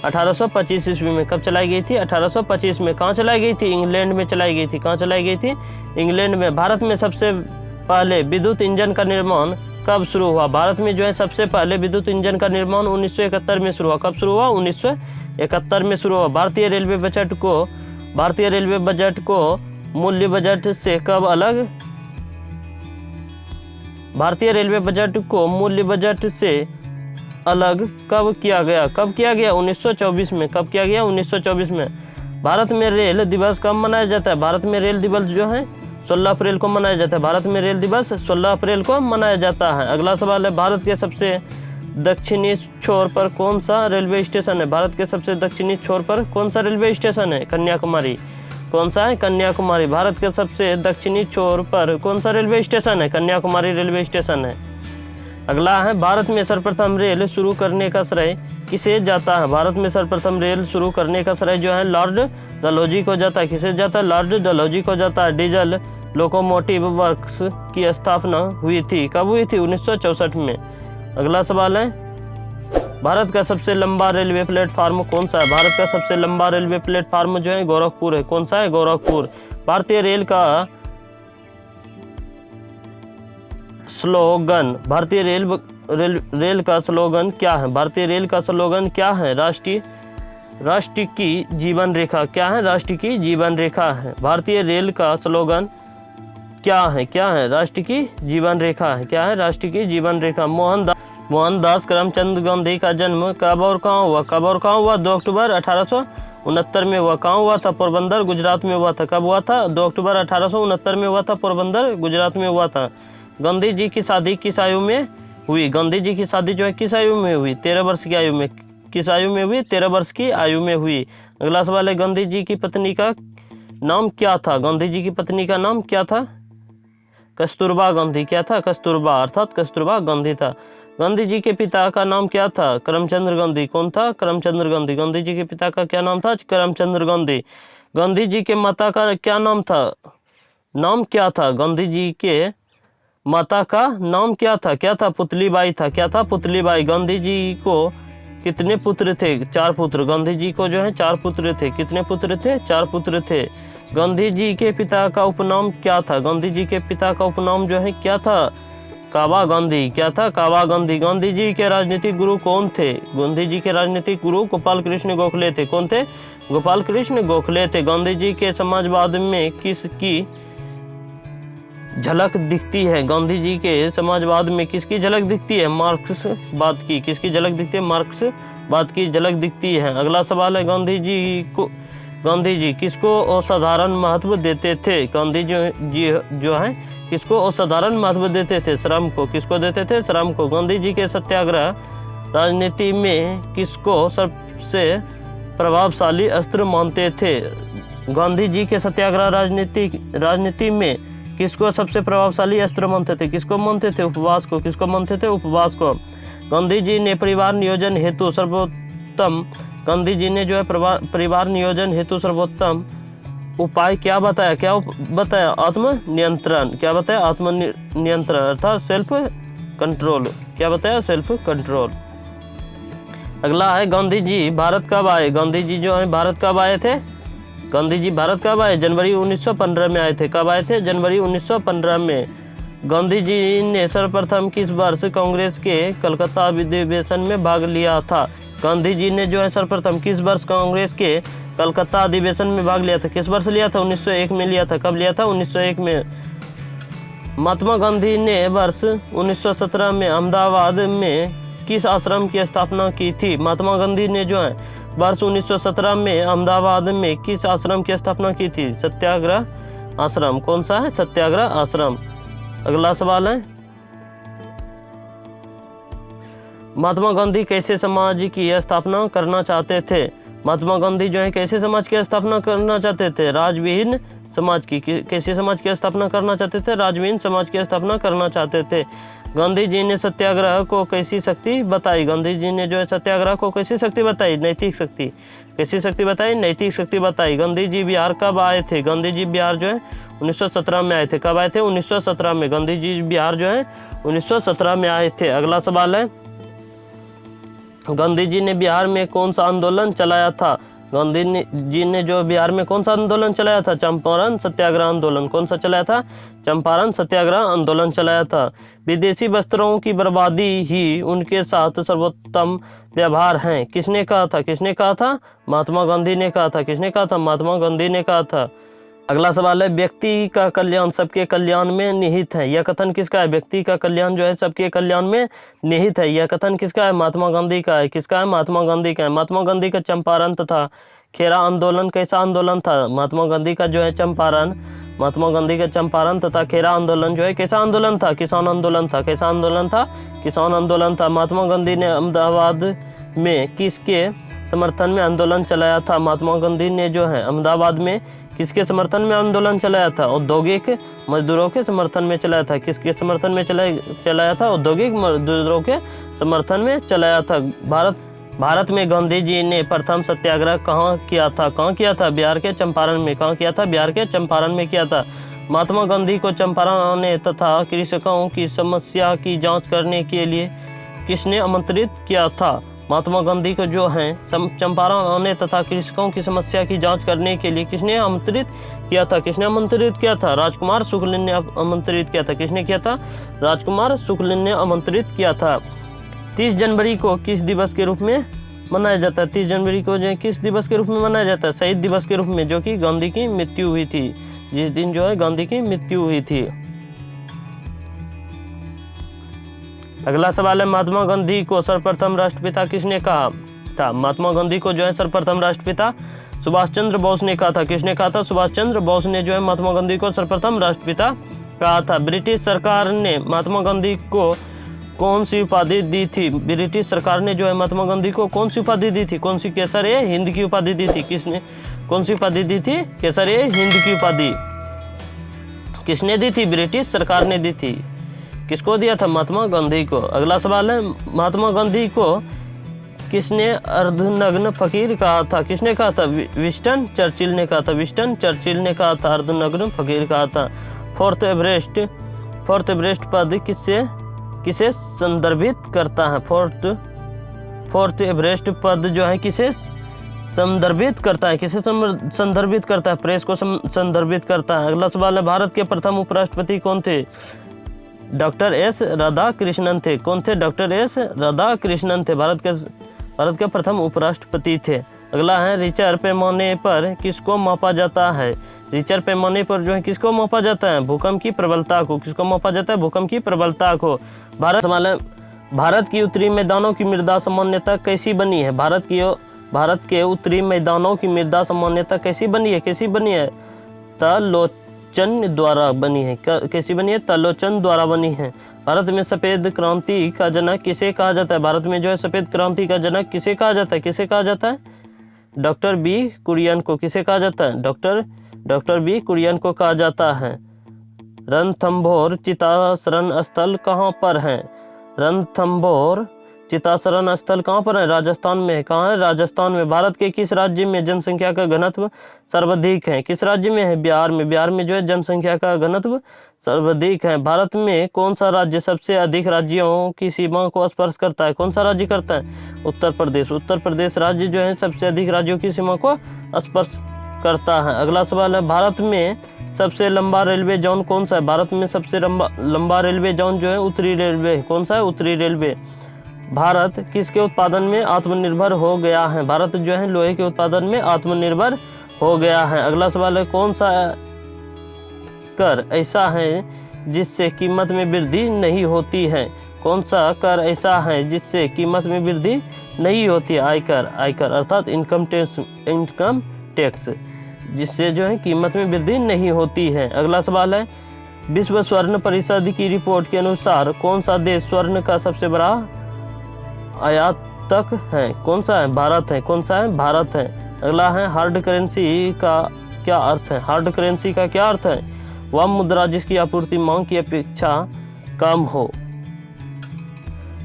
1825 ईस्वी में। कब चलाई गई थी? 1825 में। कहाँ चलाई गई थी? इंग्लैंड में चलाई गई थी। कहाँ चलाई गई थी? इंग्लैंड में। भारत में सबसे पहले विद्युत इंजन का निर्माण कब शुरू हुआ? भारत में जो है सबसे पहले विद्युत इंजन का निर्माण 1971 में शुरू हुआ। कब शुरू हुआ? 1971 में शुरू हुआ। भारतीय रेलवे बजट को मूल्य बजट से कब अलग? भारतीय रेलवे बजट को मूल्य बजट से अलग कब किया गया? कब किया गया? 1924 में। कब किया गया? 1924 में। भारत में रेल दिवस कब मनाया जाता है? भारत में रेल दिवस जो है 16 अप्रैल को मनाया जाता है। भारत में रेल दिवस 16 अप्रैल को मनाया जाता है। अगला सवाल है, भारत के सबसे दक्षिणी छोर पर कौन सा रेलवे स्टेशन है? भारत के सबसे दक्षिणी छोर पर कौन सा रेलवे स्टेशन है? कन्याकुमारी। कौन सा है? कन्याकुमारी। भारत के सबसे दक्षिणी छोर पर कौन सा रेलवे स्टेशन है? कन्याकुमारी रेलवे स्टेशन है। अगला है, भारत में सर्वप्रथम रेल शुरू करने का श्रेय किसे जाता है? भारत में सर्वप्रथम रेल शुरू करने का श्रेय जो है लॉर्ड डलहौजी को जाता है। किसे जाता है? लॉर्ड डलहौजी को जाता है। डीजल लोकोमोटिव वर्क्स की स्थापना हुई थी। कब हुई थी? 1964 में। अगला सवाल है, भारत का सबसे लंबा रेलवे प्लेटफार्म कौन सा है? भारत का सबसे लंबा रेलवे प्लेटफार्म जो है गोरखपुर है। कौन सा है? गोरखपुर। भारतीय रेल का स्लोगन का स्लोगन क्या है? भारतीय रेल का स्लोगन क्या है? राष्ट्र की जीवन रेखा। क्या है? राष्ट्र की जीवन रेखा है। भारतीय रेल का स्लोगन क्या है? राष्ट्र की जीवन रेखा है। क्या है? राष्ट्र की जीवन रेखा। मोहनदास करमचंद गांधी का जन्म कब और कहाँ हुआ? 2 अक्टूबर 1869 में हुआ। कहाँ हुआ था? पोरबंदर, गुजरात में हुआ था। कब हुआ था? 2 अक्टूबर 1869 में हुआ था। पोरबंदर, गुजरात में हुआ था। गांधी जी की शादी किस आयु में हुई? गांधी जी की शादी जो है किस आयु में हुई? 13 वर्ष की आयु में। किस आयु में हुई? 13 वर्ष की आयु में हुई। अगला सवाल है, गांधी जी की पत्नी का नाम क्या था? गांधी जी की पत्नी का नाम क्या था? कस्तूरबा गांधी। क्या था? कस्तूरबा, अर्थात कस्तूरबा गांधी था। गांधी जी के पिता का नाम क्या था? करमचंद गांधी। कौन था? करमचंद गांधी। गांधी जी के पिता का क्या नाम था? करमचंद गांधी। गांधी जी के माता का क्या नाम था? नाम क्या था? गांधी जी के माता का नाम क्या था? क्या था? पुतलीबाई था। क्या था? पुतलीबाई। गांधी जी को कितने पुत्र थे? 4 पुत्र। गांधी जी को जो है 4 पुत्र थे। कितने पुत्र थे? 4 पुत्र थे। गांधी जी के पिता का उपनाम क्या था? गांधी जी के पिता का उपनाम जो है क्या था? काबा गांधी। क्या था? काबा गांधी। गांधी जी के राजनीतिक गुरु कौन थे? गांधी जी के राजनीतिक गुरु गोपाल कृष्ण गोखले थे। कौन थे? गोपाल कृष्ण गोखले थे। गांधी जी के समाजवाद में किसकी झलक दिखती है? गांधी जी के समाजवाद में किसकी झलक दिखती है? मार्क्सवाद की। किसकी झलक दिखती है? मार्क्सवाद की झलक दिखती है। अगला सवाल है, गांधी जी किसको असाधारण महत्व देते थे? गांधी जी जो है किसको असाधारण महत्व देते थे? श्रम को। किसको देते थे? श्रम को। गांधी जी के सत्याग्रह राजनीति में किसको सबसे प्रभावशाली अस्त्र मानते थे? गांधी जी के सत्याग्रह राजनीति में किसको सबसे प्रभावशाली अस्त्र मानते थे? किसको मानते थे? उपवास को। किसको मानते थे? उपवास को। गांधी जी ने परिवार नियोजन हेतु सर्वोत्तम सर्वोत्तम उपाय क्या बताया? आत्मनियंत्रण। क्या बताया? आत्मनियंत्रण, अर्थात सेल्फ कंट्रोल। क्या बताया? Self control. अगला है, गांधी जी भारत कब आए? गांधी जी जो है भारत कब आए थे? गांधी जी भारत कब आए? जनवरी 1915 में आए थे। कब आए थे? जनवरी 1915 में। गांधी जी ने सर्वप्रथम किस वर्ष कांग्रेस के कलकत्ता अधिवेशन में भाग लिया था? गांधी जी ने जो है सर्वप्रथम किस वर्ष कांग्रेस के कलकत्ता अधिवेशन में भाग लिया था? किस वर्ष लिया था? 1901 में लिया था। कब लिया था? 1901 में। महात्मा गांधी ने वर्ष 1917 में अहमदाबाद में किस आश्रम की स्थापना की थी? महात्मा गांधी ने जो है वर्ष 1917 में अहमदाबाद में किस आश्रम की स्थापना की थी? सत्याग्रह आश्रम। कौन सा है? सत्याग्रह आश्रम। अगला सवाल है, महात्मा गांधी कैसे समाज की स्थापना करना चाहते थे? महात्मा गांधी जो है कैसे समाज की स्थापना करना चाहते थे? राजविहीन समाज की। कैसे समाज की स्थापना करना चाहते थे? राजविहीन समाज की स्थापना करना चाहते थे। गांधी जी ने सत्याग्रह को कैसी शक्ति बताई? गांधी जी ने जो है सत्याग्रह को कैसी शक्ति बताई? नैतिक शक्ति। कैसी शक्ति बताई? नैतिक शक्ति बताई। गांधी जी बिहार कब आए थे? गांधी जी बिहार जो है 1917 में आए थे। कब आए थे? 1917 में। गांधी जी बिहार जो है 1917 में आए थे। अगला सवाल है, गांधी जी ने बिहार में कौन सा आंदोलन चलाया था? गांधी जी ने जो बिहार में कौन सा आंदोलन चलाया था? चंपारण सत्याग्रह आंदोलन। कौन सा चलाया था? चंपारण सत्याग्रह आंदोलन चलाया था। विदेशी वस्त्रों की बर्बादी ही उनके साथ सर्वोत्तम व्यवहार है, किसने कहा था? किसने कहा था? महात्मा गांधी ने कहा था। किसने कहा था? महात्मा गांधी ने कहा था। अगला सवाल है, व्यक्ति का कल्याण सबके कल्याण में निहित है, यह कथन किसका है? व्यक्ति का कल्याण जो है सबके कल्याण में निहित है, यह कथन किसका है? महात्मा गांधी का है। किसका है? महात्मा गांधी का है। महात्मा गांधी का चंपारण तथा खेरा आंदोलन कैसा आंदोलन था? महात्मा गांधी का जो है चंपारण, महात्मा गांधी का चंपारण तथा खेरा आंदोलन जो है कैसा आंदोलन था? किसान आंदोलन था। कैसा आंदोलन था? किसान आंदोलन था। महात्मा गांधी ने अहमदाबाद में किसके समर्थन में आंदोलन चलाया था? महात्मा गांधी ने जो है अहमदाबाद में किसके समर्थन में आंदोलन चलाया था? औद्योगिक मजदूरों के समर्थन में चलाया था। किसके समर्थन में चलाया था? औद्योगिक मजदूरों के समर्थन में चलाया था। भारत में गांधी जी ने प्रथम सत्याग्रह कहाँ किया था? कहाँ किया था? बिहार के चंपारण में। कहाँ किया था? बिहार के चंपारण में किया था। महात्मा गांधी को चंपारण आने तथा कृषकों की समस्या की जाँच करने के लिए किसने आमंत्रित किया था? महात्मा गांधी को जो है चंपारण आने तथा कृषकों की समस्या की जांच करने के लिए किसने आमंत्रित किया था? किसने आमंत्रित किया था? राजकुमार शुक्ल ने आमंत्रित किया था। किसने किया था? राजकुमार शुक्ल ने आमंत्रित किया था। 30 जनवरी को किस दिवस के रूप में मनाया जाता है? 30 जनवरी को जो है किस दिवस के रूप में मनाया जाता है? शहीद दिवस के रूप में, जो कि गांधी की मृत्यु हुई थी, जिस दिन जो है गांधी की मृत्यु हुई थी। अगला सवाल है, महात्मा गांधी को सर्वप्रथम राष्ट्रपिता किसने कहा था? महात्मा गांधी को जो है सर्वप्रथम राष्ट्रपिता सुभाष चंद्र बोस ने कहा था। किसने कहा था? सुभाष चंद्र बोस ने जो है महात्मा गांधी को सर्वप्रथम राष्ट्रपिता कहा था। ब्रिटिश सरकार ने महात्मा गांधी को कौन सी उपाधि दी थी? ब्रिटिश सरकार ने जो है महात्मा गांधी को कौन सी उपाधि दी थी? कौन सी? केसर-ए-हिंद की उपाधि दी थी। किसने कौन सी उपाधि दी थी? केसर-ए-हिंद की उपाधि किसने दी थी? ब्रिटिश सरकार ने दी थी। किसको दिया था? महात्मा गांधी को। अगला सवाल है, महात्मा गांधी को किसने अर्धनग्न फकीर कहा था? किसने कहा था? विंस्टन चर्चिल ने कहा था। विंस्टन चर्चिल ने कहा था, अर्धनग्न फकीर कहा था। फोर्थ एवरेस्ट पद किसे संदर्भित करता है? फोर्थ एवरेस्ट पद जो है किसे संदर्भित करता है? किसे संदर्भित करता है? प्रेस को संदर्भित करता है। अगला सवाल है, भारत के प्रथम उपराष्ट्रपति कौन थे? डॉक्टर एस राधाकृष्णन थे। कौन थे? डॉक्टर एस राधाकृष्णन थे, भारत के प्रथम उपराष्ट्रपति थे। अगला है, रिचर पैमाने पर किसको मापा जाता है? रिचर पैमाने पर जो है किसको मापा जाता है? भूकंप की प्रबलता को। किसको मापा जाता है? भूकंप की प्रबलता को। भारत की उत्तरी मैदानों की मृदा सामान्यतः कैसी बनी है? भारत के उत्तरी मैदानों की मृदा सामान्यतः कैसी बनी है? कैसी बनी है? तलोचन द्वारा बनी है। कैसी बनी है? तलोचन द्वारा बनी है। भारत में सफेद क्रांति का जनक किसे कहा जाता है? भारत में जो है सफेद क्रांति का जनक किसे कहा जाता है? किसे कहा जाता है? डॉक्टर बी कुरियन को। किसे कहा जाता है? डॉक्टर बी कुरियन को कहा जाता है। रणथंभौर चिताशरण स्थल कहाँ पर है? रणथंभौर चिताशरण स्थल कहाँ पर है? राजस्थान में। कहाँ है? राजस्थान में। भारत के किस राज्य में जनसंख्या का घनत्व सर्वाधिक है? किस राज्य में है? बिहार में। बिहार में जो है जनसंख्या का घनत्व सर्वाधिक है। भारत में कौन सा राज्य सबसे अधिक राज्यों की सीमा को स्पर्श करता है? कौन सा राज्य करता है? उत्तर प्रदेश। उत्तर प्रदेश राज्य जो है सबसे अधिक राज्यों की सीमा को स्पर्श करता है। अगला सवाल है, भारत में सबसे लंबा रेलवे जोन कौन सा है? भारत में सबसे लंबा रेलवे जोन जो है उत्तरी रेलवे। कौन सा है? उत्तरी रेलवे। भारत किसके उत्पादन में आत्मनिर्भर हो गया है? भारत जो है लोहे के उत्पादन में आत्मनिर्भर हो गया है। अगला सवाल है, कौन सा कर ऐसा है जिससे कीमत में वृद्धि नहीं होती है? कौन सा कर ऐसा है जिससे कीमत में वृद्धि नहीं होती है? आयकर अर्थात इनकम टैक्स, जिससे जो है कीमत में वृद्धि नहीं होती है। अगला सवाल है, विश्व स्वर्ण परिषद की रिपोर्ट के अनुसार कौन सा देश स्वर्ण का सबसे बड़ा आयातक है? कौन सा है? भारत है। कौन सा है? भारत है। अगला है, हार्ड करेंसी का क्या अर्थ है? हार्ड करेंसी का क्या अर्थ है? वह मुद्रा जिसकी आपूर्ति मांग की अपेक्षा कम हो।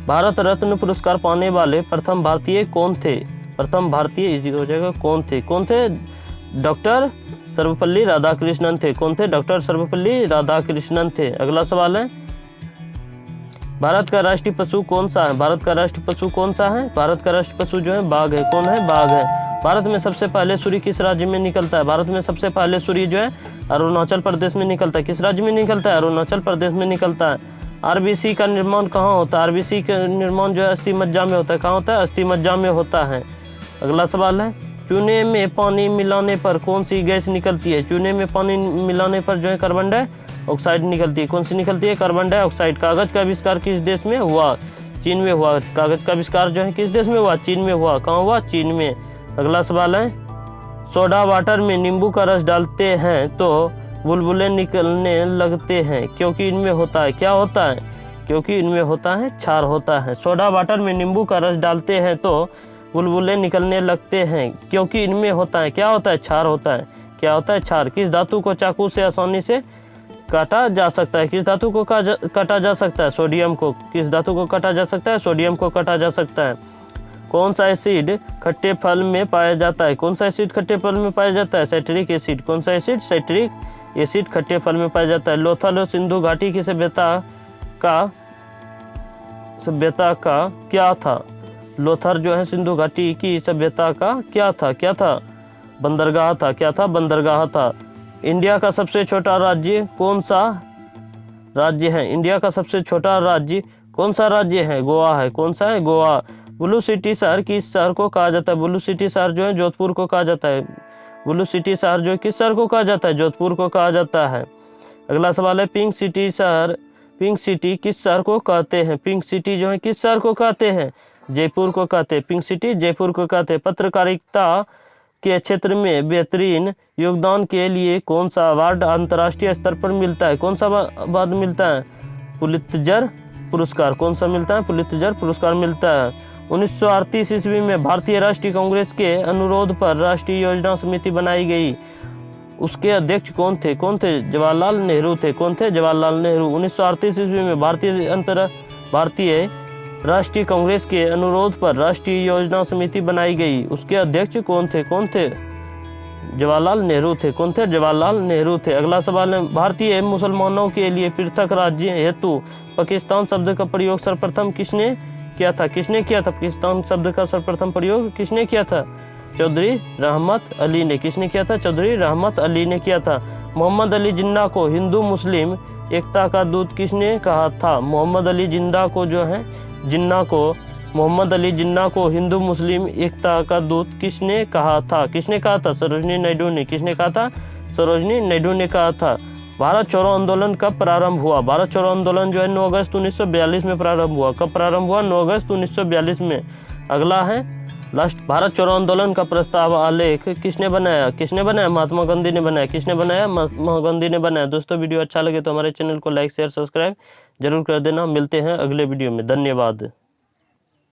भारत रत्न पुरस्कार पाने वाले प्रथम भारतीय कौन थे? प्रथम भारतीय इजी हो जाएगा कौन थे? कौन थे? डॉक्टर सर्वपल्ली राधाकृष्णन थे। कौन थे? डॉक्टर सर्वपल्ली राधाकृष्णन थे। अगला सवाल है, भारत का राष्ट्रीय पशु कौन सा है? भारत का राष्ट्रीय पशु कौन सा है? भारत का राष्ट्रीय पशु जो है बाघ है। कौन है? बाघ है। भारत में सबसे पहले सूर्य किस राज्य में निकलता है? भारत में सबसे पहले सूर्य जो है अरुणाचल प्रदेश में निकलता है। किस राज्य में निकलता है? अरुणाचल प्रदेश में निकलता है। आरबीसी का निर्माण कहाँ होता है? आरबीसी का निर्माण जो है अस्थि मज्जा में होता है। कहाँ होता है? अस्थि मज्जा में होता है। अगला सवाल है, चूने में पानी मिलाने पर कौन सी गैस निकलती है? चूने में पानी मिलाने पर जो है कार्बन डाइऑक्साइड निकलती है। कौन सी निकलती है? Carbon dioxide. कागज का आविष्कार किस देश में हुआ? चीन में हुआ। कागज का आविष्कार जो है किस देश में हुआ? चीन में हुआ। कहाँ हुआ? चीन में। अगला सवाल है, सोडा वाटर में नींबू का रस डालते हैं तो बुलबुले निकलने लगते हैं क्योंकि इनमें होता है क्या होता है? क्योंकि इनमें होता है क्षार होता है। सोडा वाटर में नींबू का रस डालते हैं तो बुलबुले निकलने लगते हैं क्योंकि इनमें होता है क्या होता है? क्षार होता है। क्या होता है? क्षार। किस धातु को चाकू से आसानी से काटा जा सकता है? किस धातु को काटा जा सकता है? सोडियम को। किस धातु को काटा जा सकता है? सोडियम को काटा जा सकता है। कौन सा एसिड खट्टे फल में पाया जाता है? कौन सा एसिड खट्टे फल में पाया जाता है? Citric acid. कौन सा एसिड? साइट्रिक एसिड खट्टे फल में पाया जाता है। लोथल और सिंधु घाटी की सभ्यता का क्या था? लोथर जो है सिंधु घाटी की सभ्यता का क्या था? बंदरगाह था। क्या था? बंदरगाह था। इंडिया का सबसे छोटा राज्य कौन सा राज्य है? इंडिया का सबसे छोटा राज्य कौन सा राज्य है? गोवा है। कौन सा है? गोवा। ब्लू सिटी शहर किस शहर को कहा जाता है? ब्लू सिटी शहर जो है जोधपुर को कहा जाता है। ब्लू सिटी शहर जो है किस शहर को कहा जाता है? जोधपुर को कहा जाता है। अगला सवाल है, पिंक सिटी किस शहर को कहते हैं? पिंक सिटी जो है किस शहर को कहते हैं? जयपुर को कहते हैं। पिंक सिटी जयपुर को कहते हैं। पत्रकारिता के क्षेत्र में बेहतरीन योगदान के लिए कौन सा अवार्ड अंतर्राष्ट्रीय स्तर पर मिलता है? कौन सा अवार्ड मिलता है? पुलित्जर पुरस्कार। कौन सा मिलता है? पुलित्जर पुरस्कार मिलता है। 1938 ईस्वी में भारतीय राष्ट्रीय कांग्रेस के अनुरोध पर राष्ट्रीय योजना समिति बनाई गई। उसके अध्यक्ष कौन थे? जवाहरलाल नेहरू थे। कौन थे? जवाहरलाल नेहरू। 1938 ईस्वी में भारतीय राष्ट्रीय कांग्रेस के अनुरोध पर राष्ट्रीय योजना समिति बनाई गई। उसके अध्यक्ष कौन थे? जवाहरलाल नेहरू थे। कौन थे? जवाहरलाल नेहरू थे। अगला सवाल है, भारतीय मुसलमानों के लिए पृथक राज्य हेतु पाकिस्तान शब्द का प्रयोग सर्वप्रथम किसने किया था? पाकिस्तान शब्द का सर्वप्रथम प्रयोग किसने किया था? चौधरी रहमत अली ने। किसने किया था? चौधरी रहमत अली ने किया था। मोहम्मद अली जिन्ना को हिंदू मुस्लिम एकता का दूत किसने कहा था? मोहम्मद अली जिन्ना को हिंदू मुस्लिम एकता का दूत किसने कहा था? सरोजिनी नायडू ने। किसने कहा था? सरोजिनी नायडू ने कहा था। भारत छोड़ो आंदोलन कब प्रारंभ हुआ? भारत छोड़ो आंदोलन जो है 9 अगस्त 1942 में प्रारंभ हुआ। कब प्रारंभ हुआ? 9 अगस्त 1942 में। अगला है लास्ट, भारत छोड़ो आंदोलन का प्रस्ताव आलेख किसने बनाया? महात्मा गांधी ने बनाया। किसने बनाया? महात्मा गांधी ने बनाया। दोस्तों, वीडियो अच्छा लगे तो हमारे चैनल को लाइक शेयर सब्सक्राइब जरूर कर देना। मिलते हैं अगले वीडियो में। धन्यवाद।